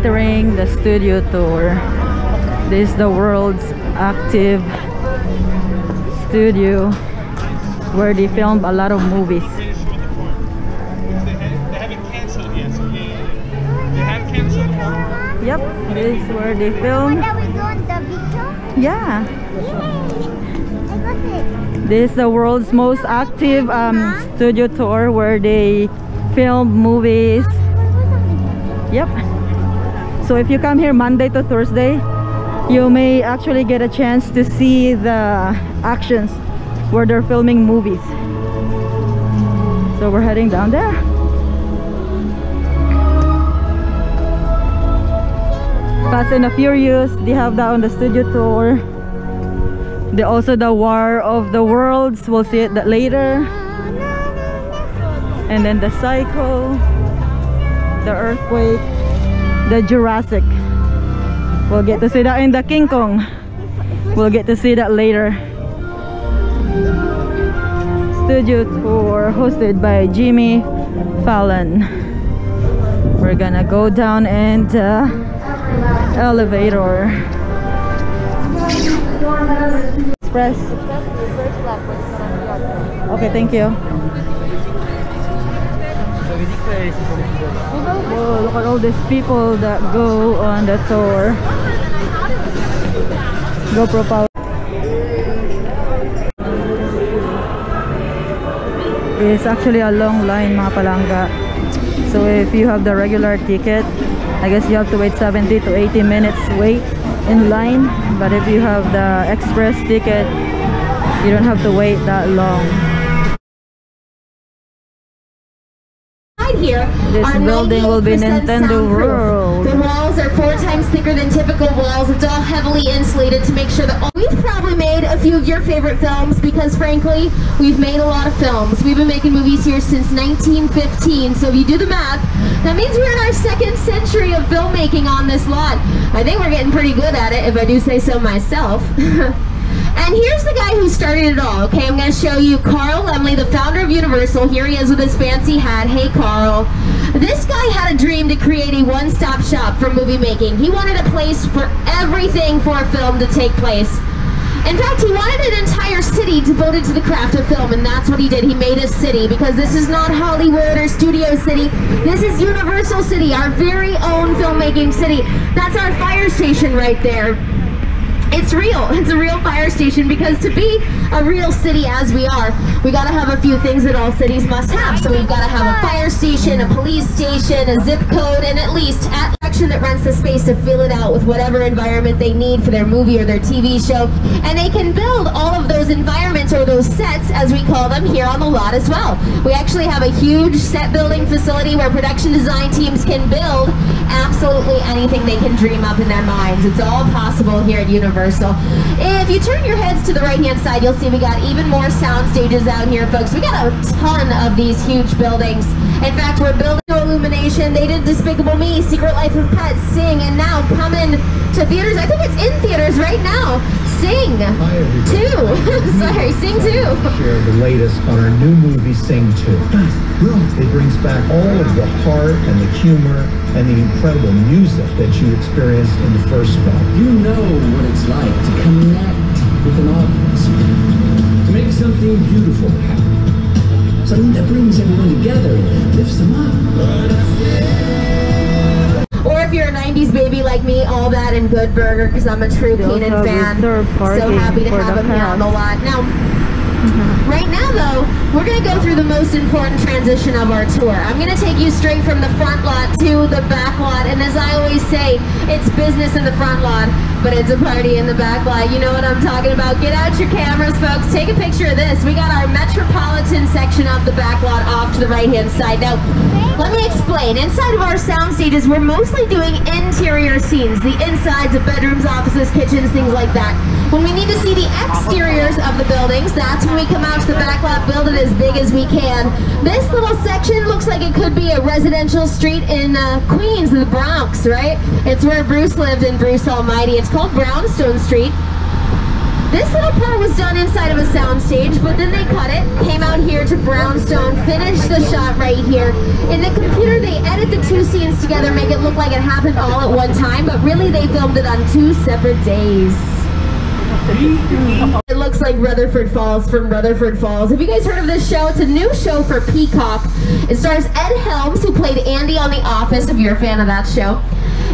entering the studio tour. This is the world's active studio where they filmed a lot of movies. They haven't canceled yet, so they have canceled one. Yep, this is where they film. Yeah. This is the world's most active studio tour where they film movies. Yep. So if you come here Monday to Thursday, you may actually get a chance to see the actions where they're filming movies. So we're heading down there. Fast and the Furious, they have that on the studio tour. Also the War of the Worlds, we'll see it later. And then the Psycho, the Earthquake, the Jurassic. We'll get to see that in the King Kong. We'll get to see that later. Studio tour hosted by Jimmy Fallon. We're gonna go down and elevator. Express. Okay, thank you. Whoa, look at all these people that go on the tour. GoPro power. It's actually a long line, mga palangga. So if you have the regular ticket, I guess you have to wait 70 to 80 minutes wait in line. But if you have the express ticket, you don't have to wait that long. Here, this building will be Nintendo World. The walls are 4 times thicker than typical walls. It's all heavily insulated to make sure that we've probably made a few of your favorite films, because frankly, we've made a lot of films. We've been making movies here since 1915, so if you do the math, that means we're in our 2nd century of filmmaking on this lot. I think we're getting pretty good at it, if I do say so myself. And here's the guy who started it all, okay? I'm going to show you Carl Lemley, the founder of Universal. Here he is with his fancy hat. Hey, Carl. This guy had a dream to create a one-stop shop for movie making. He wanted a place for everything for a film to take place. In fact, he wanted an entire city devoted to the craft of film, and that's what he did. He made a city, because this is not Hollywood or Studio City. This is Universal City, our very own filmmaking city. That's our fire station right there. It's real. It's a real fire station, because to be a real city as we are, we got to have a few things that all cities must have. So we've got to have a fire station, a police station, a zip code, and at least at section that rents the space to fill it out with whatever environment they need for their movie or their TV show. And they can build all of those environments, or those sets as we call them, here on the lot as well. We actually have a huge set building facility where production design teams can build absolutely anything they can dream up in their minds. It's all possible here at Universal. If you turn your heads to the right-hand side, you'll see we got even more sound stages out here, folks. We got a ton of these huge buildings. In fact, we're building Illumination. They did Despicable Me, Secret Life of Pets, Sing, and now coming to theaters. I think it's in theaters right now. Sing 2. Sorry, Sing 2. Share the latest on our new movie, Sing 2. It brings back all of the heart and the humor and the incredible music that you experienced in the first film. You know what it's like to connect with an audience, to make something beautiful happen, something that brings everyone together and lifts them up. Or if you're a 90s baby like me, All That and Good Burger, because I'm a true Keenan fan. So happy to have him here on the lot. Now, right now though, we're going to go through the most important transition of our tour. I'm going to take you straight from the front lot to the back lot, and as I always say, it's business in the front lot, but it's a party in the back lot. You know what I'm talking about. Get out your cameras, folks. Take a picture of this. We got our metropolitan section of the back lot off to the right-hand side. Now, let me explain. Inside of our sound stages, we're mostly doing interior scenes, the insides of bedrooms, offices, kitchens, things like that. When we need to see the exteriors of the buildings, that's when we come out to the back lot, build it as big as we can. This little section looks like it could be a residential street in Queens, the Bronx, right? It's where Bruce lived in Bruce Almighty. It's called Brownstone Street. This little part was done inside of a soundstage, but then they cut it, came out here to Brownstone, finished the the shot right here. In the computer, they edit the two scenes together, make it look like it happened all at one time, but really they filmed it on 2 separate days. It looks like Rutherford Falls from Rutherford Falls. Have you guys heard of this show? It's a new show for Peacock. It stars Ed Helms, who played Andy on The Office, if you're a fan of that show.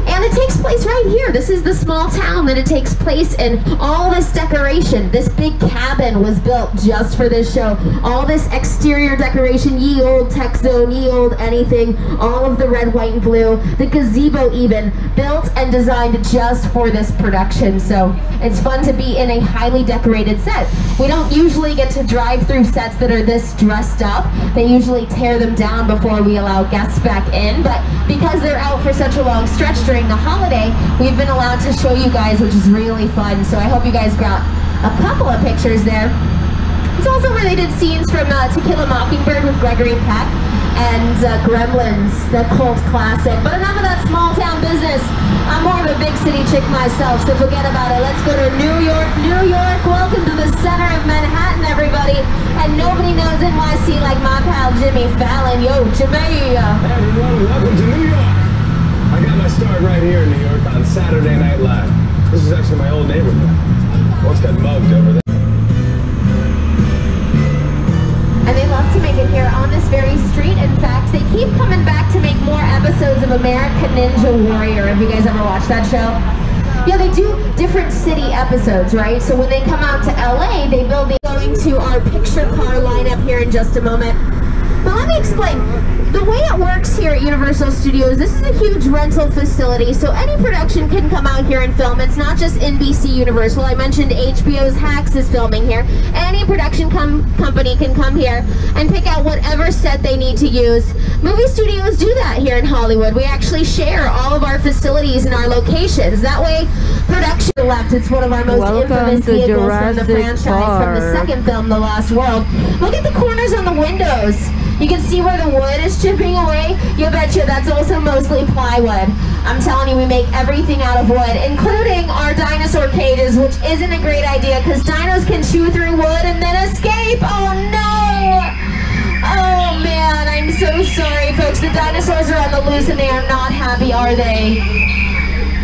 And it takes place right here. This is the small town that it takes place in. All this decoration, this big cabin was built just for this show. All this exterior decoration, ye old tech zone, ye old anything, all of the red, white, and blue. The gazebo even, built and designed just for this production. So it's fun to be in a highly decorated set. We don't usually get to drive through sets that are this dressed up. They usually tear them down before we allow guests back in, but because they're out for such a long stretch during the holiday, we've been allowed to show you guys, which is really fun. So I hope you guys got a couple of pictures there. It's also where they did scenes from To Kill a Mockingbird with Gregory Peck and Gremlins, the cult classic. But enough of that small town business. I'm more of a big city chick myself, so forget about it. Let's go to New York, New York. Welcome to the center of Manhattan, everybody. And nobody knows NYC like my pal Jimmy Fallon. Yo, Jimmy. Hey everyone, welcome to New York. I got my start right here in New York on Saturday Night Live. This is actually my old neighborhood. Once got mugged over there. And they love to make it here on this very street. In fact, they keep coming back to make more episodes of American Ninja Warrior. Have you guys ever watched that show? Yeah, they do different city episodes, right? So when they come out to LA, they build the going to our picture car lineup here in just a moment. But let me explain. The way it works here at Universal Studios, this is a huge rental facility, so any production can come out here and film. It's not just NBC Universal. I mentioned HBO's Hacks is filming here. Any production company can come here and pick out whatever set they need to use. Movie studios do that here in Hollywood. We actually share all of our facilities and our locations. That way, production left. It's one of our most infamous vehicles from the franchise, from the second film, The Lost World. Look at the corners on the windows. You can see where the wood is chipping away. You betcha that's also mostly plywood. I'm telling you, we make everything out of wood, including our dinosaur cages, which isn't a great idea because dinos can chew through wood and then escape. Oh no! Oh man, I'm so sorry folks. The dinosaurs are on the loose and they are not happy, are they?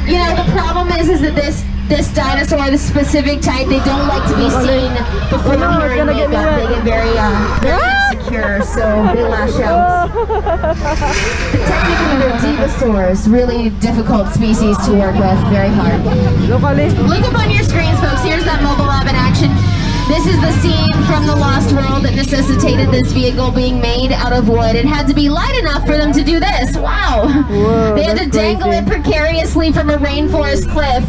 You know, the problem is that this dinosaur, this specific type, they don't like to be seen before hearing makeup. They get very insecure, so they lash out. Technically, they're divosaurs, really difficult species to work with, very hard. Look up on your screens, folks. Here's that mobile lab in action. This is the scene from The Lost World that necessitated this vehicle being made out of wood. It had to be light enough for them to do this. Wow! Whoa, they had to dangle it precariously from a rainforest cliff.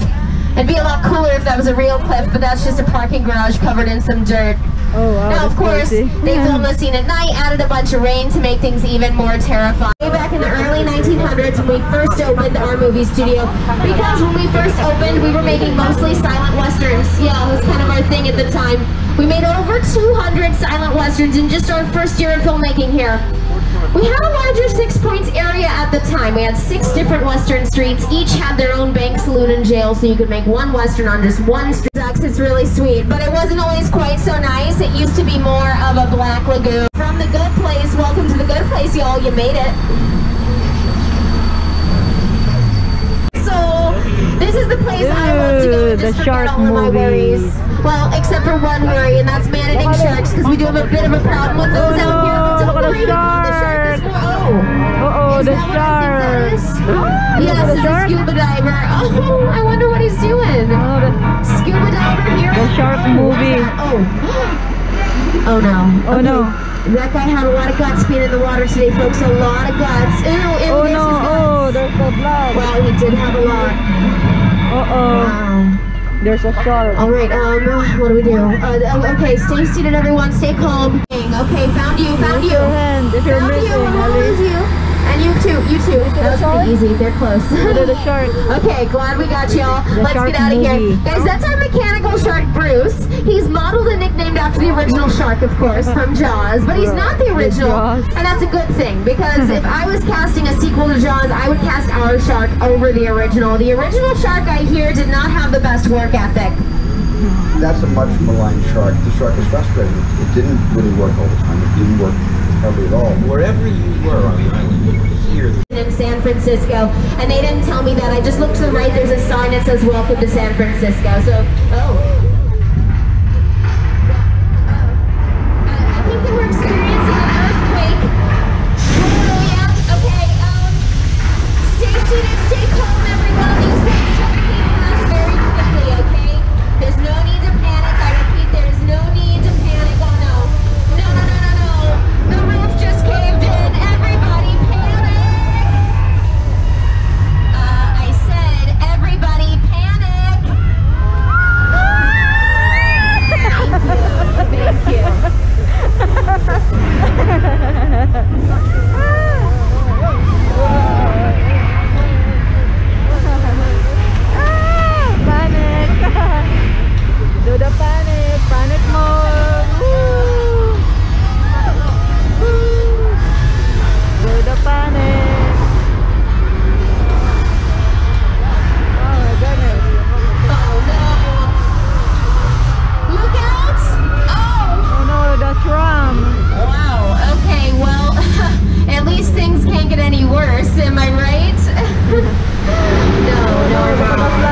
It'd be a lot cooler if that was a real cliff, but that's just a parking garage covered in some dirt. Oh, wow, now, of course, they filmed the scene at night, added a bunch of rain to make things even more terrifying. Way back in the early 1900s when we first opened our movie studio, because when we first opened, we were making mostly silent westerns. Yeah, it was kind of our thing at the time. We made over 200 silent westerns in just our first year of filmmaking here. We had a larger Six Points area at the time. We had 6 different western streets. Each had their own bank, saloon, and jail, so you could make one western on just one street. It's really sweet, but it wasn't always quite so nice. It used to be more of a black lagoon. From The Good Place, welcome to The Good Place, y'all. You made it. So, this is the place I love to go and just forget all of my worries. Well, except for one worry, and that's managing sharks, because we do have a bit of a problem with those out here. But don't worry, the shark is the shark! Yes, it's a scuba diver. Oh, I wonder what he's doing. Scuba diver here. The shark movie. Oh no. Oh no. That guy had a lot of guts being in the water today, folks. A lot of guts. Ew, oh no. Oh, there's no blood. Well, he did have a lot. Uh-oh. Wow. There's a shark. All right, what do we do? Okay, stay seated, everyone. Stay calm. Okay, found you. Found you. If you're missing, you. And you too. That was pretty easy. They're close. The shark. Okay, glad we got y'all. Let's get out of here. Guys, that's our mechanical shark, Bruce. He's modeled and nicknamed after the original shark, of course, from Jaws. But he's not the original. And that's a good thing, because if I was casting a sequel to Jaws, I would cast our shark over the original. The original shark, I hear, did not have the best work ethic. That's a much maligned shark. The shark is frustrated. It didn't really work all the time. It didn't work hardly at all. Wherever you were on the island, you could hear in San Francisco, and they didn't tell me that. I just looked to the right, there's a sign that says welcome to San Francisco. So, I think that we're experiencing an earthquake. Oh yeah, okay, stay seated, stay calm, everyone. These things typically pass very quickly, okay? There's no need to panic. I repeat, there's no need to panic. Oh no. No, no, no, no, no. The roof just caved in. Everybody panic. I said everybody panic. Thank you. Panic. Do the panic mode. Woo. Do the panic. Oh my goodness. Oh no. Look out. Oh no, the tram. Wow. Okay, well, at least things can't get any worse, am I right? No, no, no.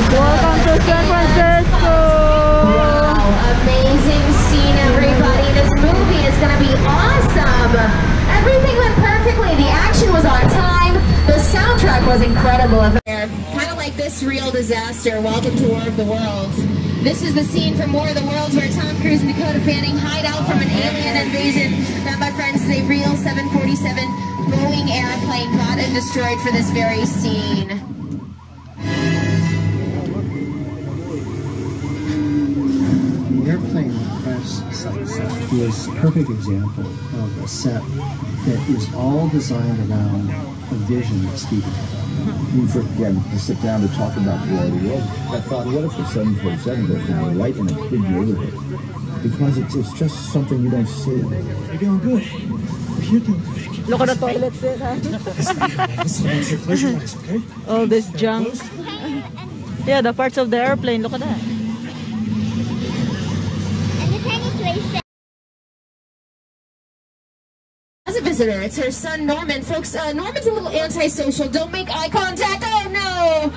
Welcome to San Francisco. Wow, amazing scene, everybody. This movie is gonna be awesome. Everything went perfectly. The action was on time. The soundtrack was incredible. Kind of like this real disaster. Welcome to War of the Worlds. This is the scene from War of the Worlds where Tom Cruise and Dakota Fanning hide out from an alien invasion. That, my friends, is a real 747 Boeing airplane bought and destroyed for this very scene. The airplane crash site set is a perfect example of a set that is all designed around a vision that Steven had. again, to sit down to talk about the War of the World, I thought, what if the 747 goes down right in a big neighborhood? Because it's just something you don't see. You're doing good. You're doing good. Look at the toilet seat, huh? Listen, close your eyes, okay? All this junk. Yeah, the parts of the airplane. Look at that. As a visitor, it's her son Norman. Folks, Norman's a little antisocial. Don't make eye contact. Oh no!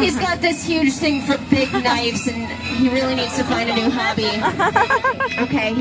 He's got this huge thing for big knives, and he really needs to find a new hobby. Okay.